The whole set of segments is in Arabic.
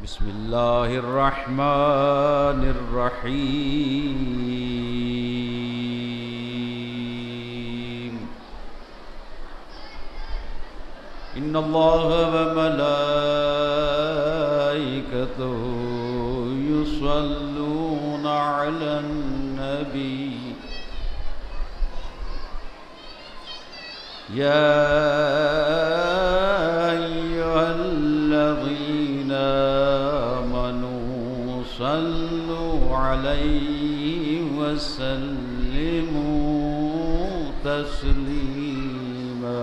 बिस्मिल्लाहिर्रहमानिर्रहीम। इन्नल्लाह व मलाइकतहु युसल्लूना अलन नबी या अय्युहल्लज़ीना आमनू सल्लू अलैहि वसल्लिमू तस्लीमा।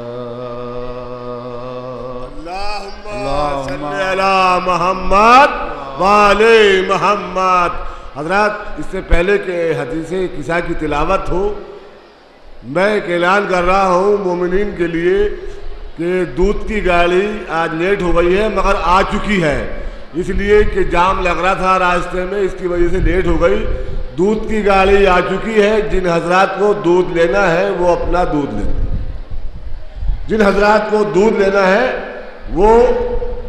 अल्लाहुम्मा सल्ली अला मुहम्मद व आले मुहम्मद। हज़रात, इससे पहले के हदीसे किसा की तिलावत हो, मैं एक ऐलान कर रहा हूँ मोमिनीन के लिए कि दूध की गाड़ी आज लेट हो गई है, मगर आ चुकी है। इसलिए कि जाम लग रहा था रास्ते में, इसकी वजह से लेट हो गई। दूध की गाड़ी आ चुकी है। जिन हजरात को दूध लेना है वो अपना दूध लें। जिन हजरात को दूध लेना है वो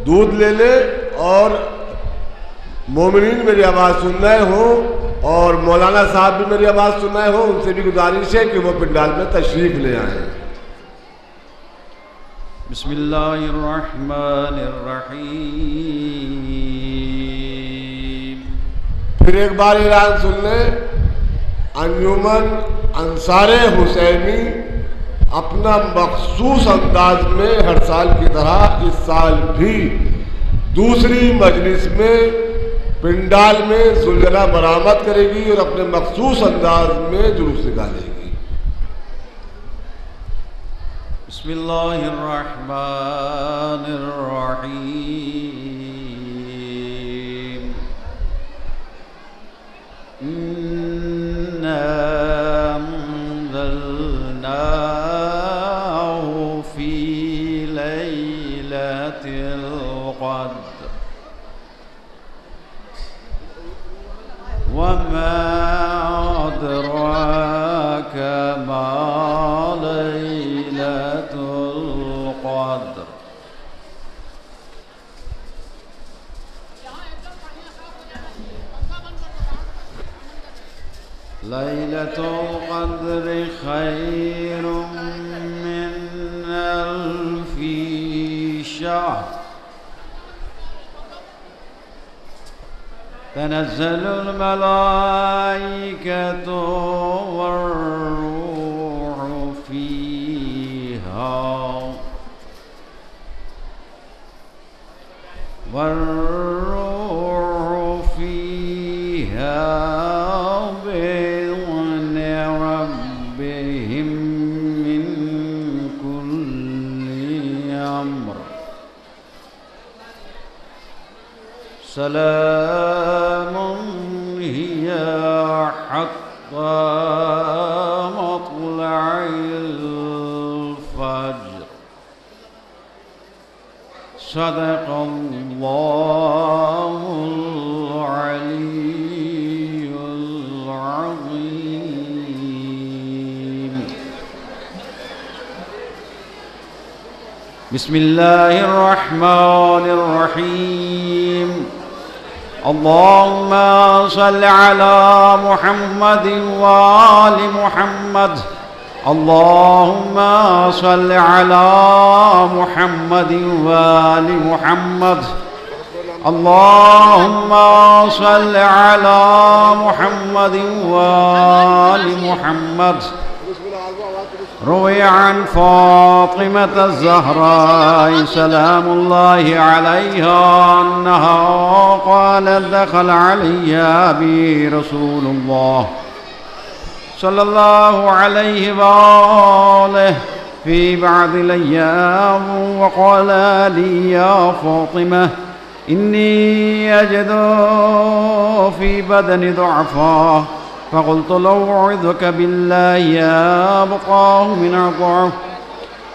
दूध ले ले। और मोमिनीन मेरी आवाज़ सुन रहे हो और मौलाना साहब भी मेरी आवाज़ सुन रहे हो, उनसे भी गुजारिश है कि वो पंडाल में तशरीफ ले आए। बिस्मिल्लाहिर्रहमानिर्रहीम। फिर एक बार ऐलान सुन लें, अंजुमन अंसारे हुसैनी अपना मखसूस अंदाज में हर साल की तरह इस साल भी दूसरी मजलिस में पिंडाल में सुलझना बरामद करेगी और अपने मखसूस अंदाज में जुलूस निकालेगी। बिस्मिल्लाहिर्रहमानिर्रहीम। इन्ना अंज़लनाहु फी लैलतिल क़द्र वमा अदराक मा लैलतुल क़द्र। लैलतुल क़द्र खैरुम मिन अल्फि शहर तनज़्ज़लुल मलाइकतु वर्रूहु फ़ीहा बिइज़्नि रब्बिहिम मिन कुल्लि अम्र। सलामुन हिया हत्ता मत्लइल फज्र। सदक़ल्लाहुल अलीयुल अज़ीम। बिस्मिल्लाहिर्रहमानिर्रहीम। अल्लाहुम्मा सल्लि अला मुहम्मदिन व आलि मुहम्मद। अल्लाहुम्मा सल्लि अला मुहम्मदिन व आलि मुहम्मद। अल्लाहुम्मा सल्लि अला मुहम्मदिन व आलि मुहम्मद। रुवी अन फ़ातिमत ज़हरा सलामुल्लाहि अलैहा अन्नहा क़ालत दख़ल अलैया अबी रसूलुल्लाह सल्लल्लाहु अलैहि वआलिहि फ़ी बअदिल अय्याम व क़ाल ली या फ़ातिमा इन्नी अजिदु फ़ी बदनि ज़ुअफ़ा फ़क़ुल्तु लौ अऊज़ुक बिल्लाहि अबक़ाहु मिन अज़अफ़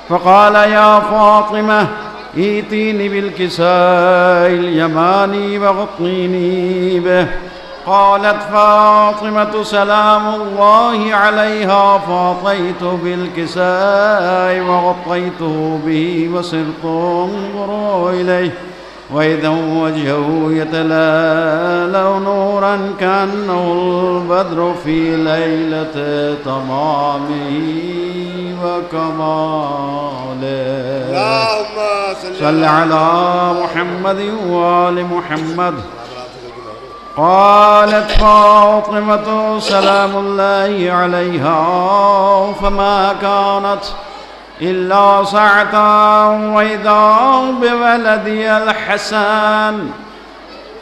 फ़क़ाल या फ़ातिमा ईतीनी बिल्किसाइल यमानी वग़त्तीनी बिह। क़ालत फ़ातिमतु सलामुल्लाहि अलैहा फ़अतैतु बिल्किसाइ वग़त्तैतुहु बिही वसिरतु अंज़ुरु इलैहि وإذا وجهه يتلألأ نورا كأنه البدر في ليلة تمامه وكماله. اللهم صل على محمد وآل محمد. قالت فاطمة سلام الله عليها فما كانت إلا ساعة وإذا بولدي الحسن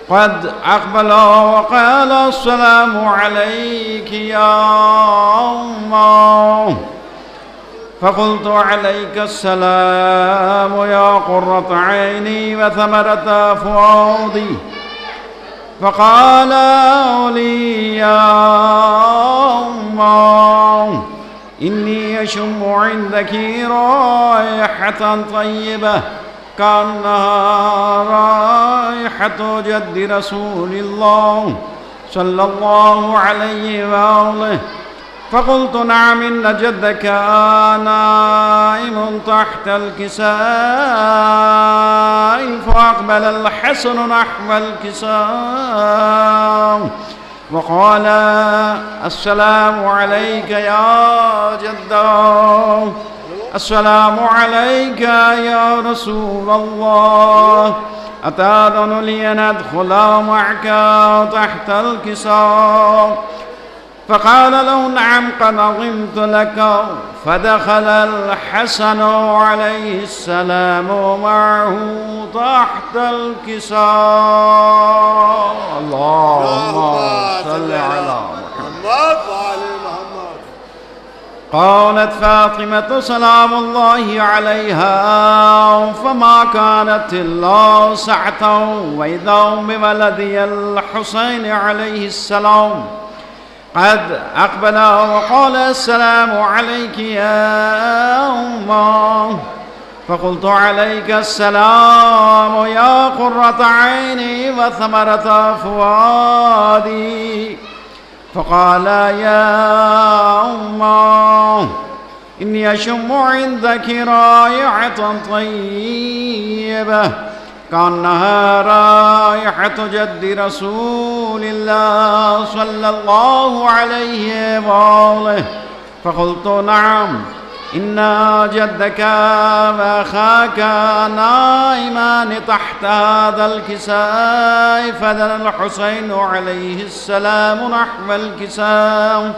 قد أقبل وقال السلام عليك يا أمه. فقلت عليك السلام يا قرة عيني وثمرة فؤادي. فقال لي يا أمه إني أشم عندك رائحة طيبة كأنها رائحة جد رسول الله صلى الله عليه وآله. فقلت نعم إن جدك نائم تحت الكساء. فأقبل الحسن نحو الكساء وقال السلام عليك يا جدة. السلام عليك يا رسول الله. أتأذن لي أن أدخل معك تحت الكساء؟ فقال له نعم قد أظنت لك. فدخل الحسن عليه السلام معه تحت الكساء. اللهم صل على محمد. قالت فاطمة سلام الله عليها فما كانت إلا ساعة وإذا بولدي الحسين عليه السلام قد أقبل وقال السلام عليك يا أمه. فقلت عليك السلام يا قرة عيني وثمرة فؤادي. فقال يا أمه إني أشم عندك رائحة طيبة كأنها رائحة جد رسول الله صلى الله عليه وآله. فقلت نعم إن جدك وأخاك نائمان تحت هذا الكساء. فدنا الحسين عليه السلام نحو الكساء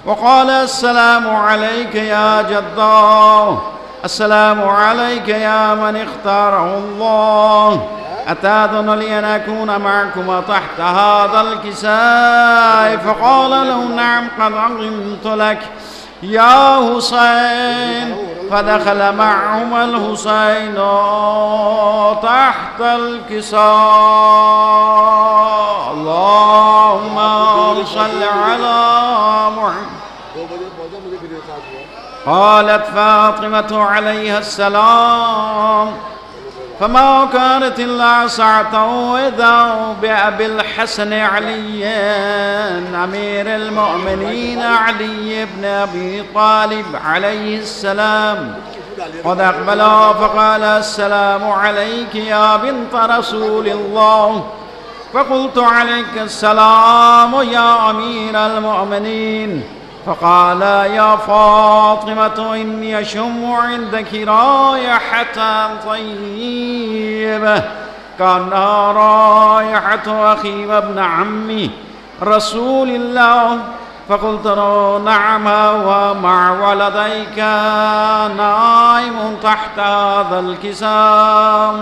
وقال السلام عليك يا جدة. السلام عليك يا من اختاره الله. أتأذن لي أن أكون معكما تحت هذا الكساء؟ فقال له نعم قد علمت لك يا حسين. فدخل معهما الحسين تحت الكساء. اللهم صل على محمد. قالت فاطمة عليها السلام فما كانت إلا ساعة وإذا بأبي الحسن علي أمير المؤمنين علي بن أبي طالب عليه السلام قد أقبل فقال السلام عليك يا بنت رسول الله. فقلت عليك السلام يا أمير المؤمنين. فقال يا فاطمة إني أشم عندك رائحة طيبة كأنها رائحة أخي وابن عمي رسول الله. فقلت نعم ومع ولديك نائم تحت هذا الكساء.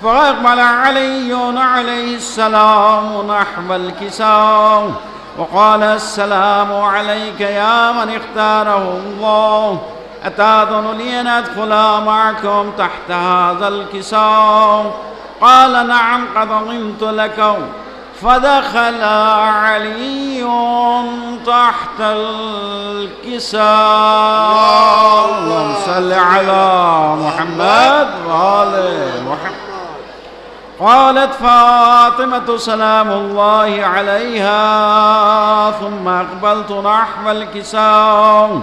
فأقبل علي عليه السلام نحو الكساء وقال السلام عليك يا من اختاره الله. أتأذن لي أن أدخل معكم تحت هذا الكساء؟ قال نعم قد علمت لك. فدخل علي تحت الكساء. اللهم صل على محمد وآل محمد. قالت فاطمة سلام الله عليها ثم أقبلت نحو الكساء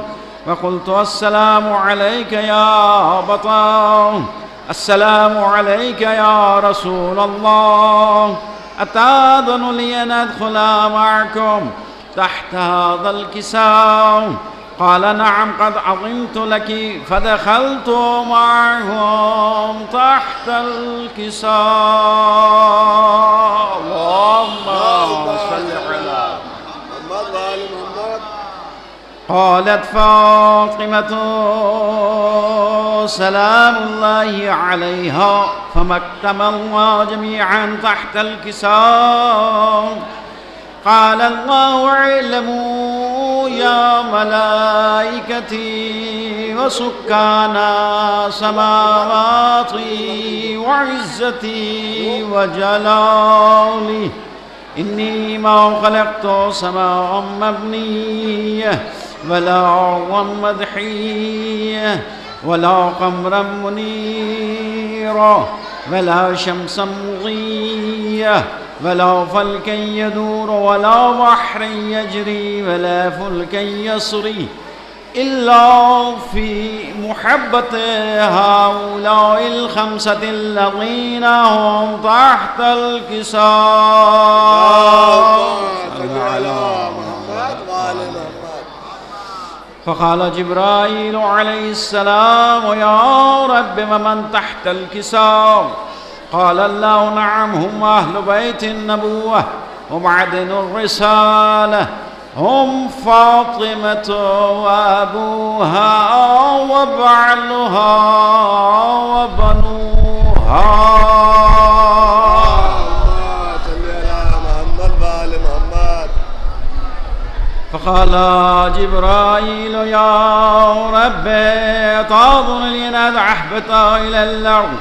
فقلت السلام عليك يا بطا. السلام عليك يا رسول الله أتأذن لي أن أدخل معكم تحت هذا الكساء؟ قال نعم قد عظمت لك، فدخلت معهم تحت الكساء. اللهم صل على محمد وآل محمد. قالت فاطمة سلام الله عليها فما اكتملنا جميعا تحت الكساء. قال الله اعلموا يا ملائكتي وسكان سماواتي وعزتي وجلالي إني ما خلقت سماء مبنية ولا أرضا مدحية ولا قمرا منيرا ولا شمسا مضية ولا فلكا يدور ولا بحر يجري ولا فلكا يسري إلا في محبة هؤلاء الخمسة الذين هم تحت الكساء. فقال جبرائيل عليه السلام يا رب ومن تحت الكساء؟ قال الله نعم هم أهل بيت النبوة ومعدن الرسالة، هم فاطمة وأبوها وبعلها وبنوها. فقال جبرائيل يا رب تأذن لي أن أذهب إلى الأرض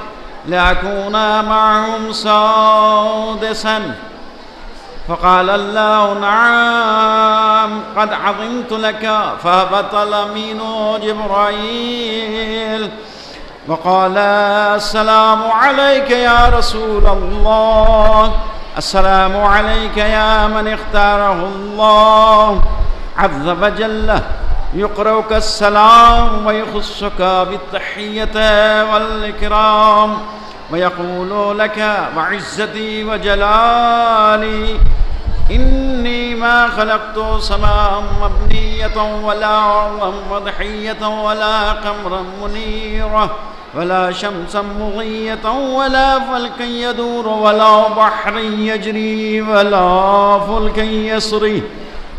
لأكون معهم سادسا؟ فقال الله نعم قد عظمت لك. فهبط الأمين جبرائيل وقال السلام عليك يا رسول الله، السلام عليك يا من اختاره الله عز وجل، يقرأك السلام ويخصك بالتحية والإكرام ويقول لك وعزتي وجلالي إني ما خلقت سماء مبنية ولا أرضا مضحية ولا قمرا منيرة ولا شمسا مضية ولا فلكا يدور ولا بحر يجري ولا فلكا يسري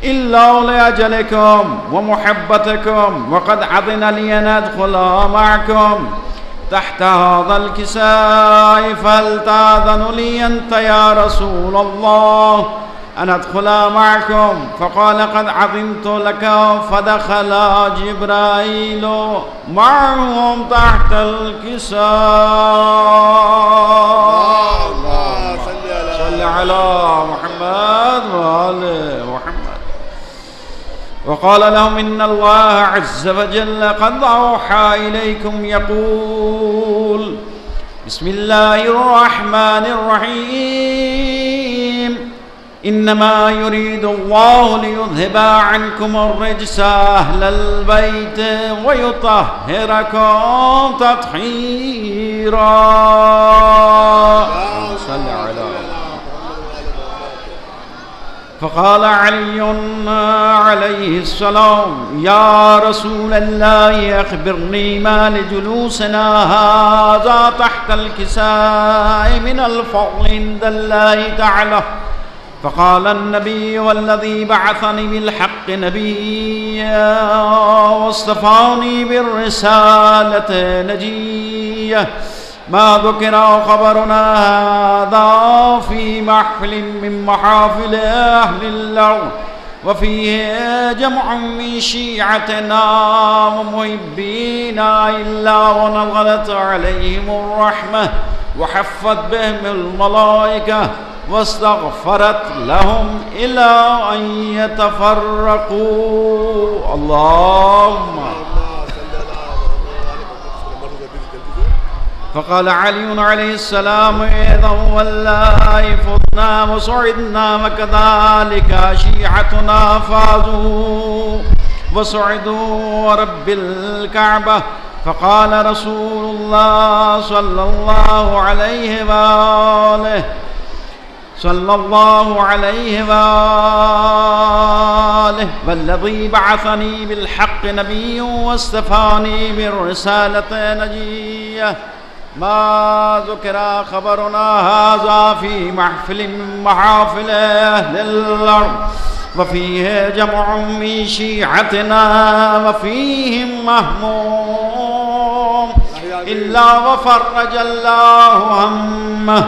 إلا لأجلكم ومحبتكم، وقد أذن لي أن أدخل معكم تحت هذا الكساء، فلتأذن لي أنت يا رسول الله أن أدخل معكم. فقال قد عظمت لك. فدخل جبرائيل معهم تحت الكساء. اللهم صل على محمد وآل محمد. وقال لهم إن الله عز وجل قد أوحى إليكم يقول بسم الله الرحمن الرحيم إنما يريد الله ليذهب عنكم الرجس أهل البيت ويطهركم تطهيرا. صل على. فقال علي عليه السلام يا رسول الله أخبرني ما لجلوسنا هذا تحت الكساء من الفضل عند الله تعالى. فقال النبي والذي بعثني بالحق نبيا واصطفاني بالرسالة نجية ما ذكر خبرنا هذا في محفل من محافل أهل الأرض وفيه جمع من شيعتنا ومحبينا إلا ونزلت عليهم الرحمة وحفت بهم الملائكة واستغفرت لهم إلى أن يتفرقوا. اللهم. فقال علي عليه السلام إذا والله فضنا وصعدنا وكذلك شيعتنا فازوا وصعدوا ورب الكعبة. फ़क़ाल रसूलुल्लाह सल्लल्लाहु अलैहि वल्लज़ी बअसनी बिलहक़्क़ नबिय्यन वस्तफ़ानी बिर्रिसालति नजिय्यह मा ज़ुकिरा ख़बरुना हाज़ा फ़ी महफ़िलिन मिन महाफ़िल अहलिल अर्ज़ वफ़ीहि जमउन मिन शिअतिना वफ़ीहिम महमूम इल्ला वफ़र्रजल्लाहु हम्मह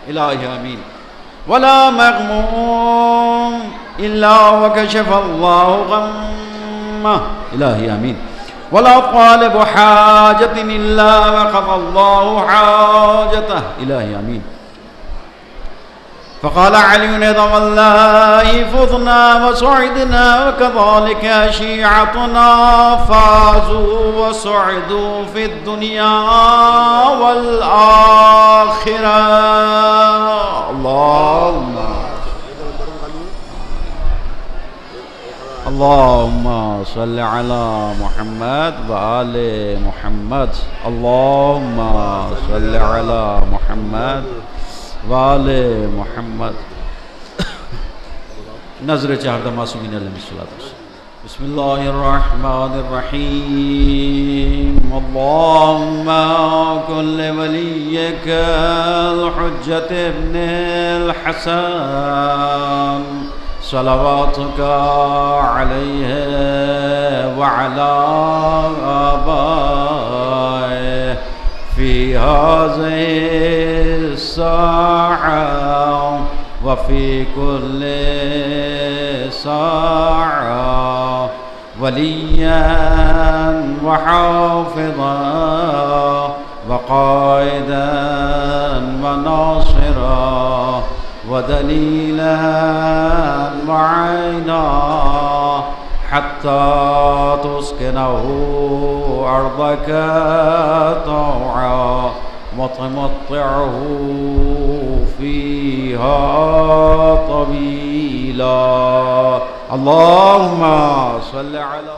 इलाही आमीन वला मग़मूम इल्ला वकशफ़ल्लाहु गम्मह इलाही आमीन वला तालिबु हाजतिन इल्ला वक़ज़ल्लाहु हाजतह इलाही आमीन। फ़क़ाल अली वल्लाहि फ़ुज़ना वसुइदना वकज़ालिक शिअतुना फ़ाज़ू वसुइदू फ़िद्दुनिया वल आख़िरा। अल्लाहुम्मा सल्लि अला मुहम्मद व आले मुहम्मद। अल्लाहुम्मा सल्लि अला मुहम्मद व आले मुहम्मद। नज़र चाहता मासूमीन अलैहिस्सलातु वस्सलाम। बिस्मिल्लाहिर्रहमानिर्रहीम। अल्लाहुम्मा कुल्लि वलिय्यिकल हुज्जत इब्निल हसन सलवातुका अलैहि व अला आबाए फ़ी हाज़िहि साअ व फ़ी कुल्लि साअ वलिय्यन व हाफ़िज़न व क़ाइदन व नासिरन व दलीलन व ऐना हत्ता तुस्किनहु अर्दक तौअन वतुमत्तिअहु फ़ीहा तवीला। अल्लाहुम्मा सल्लि अला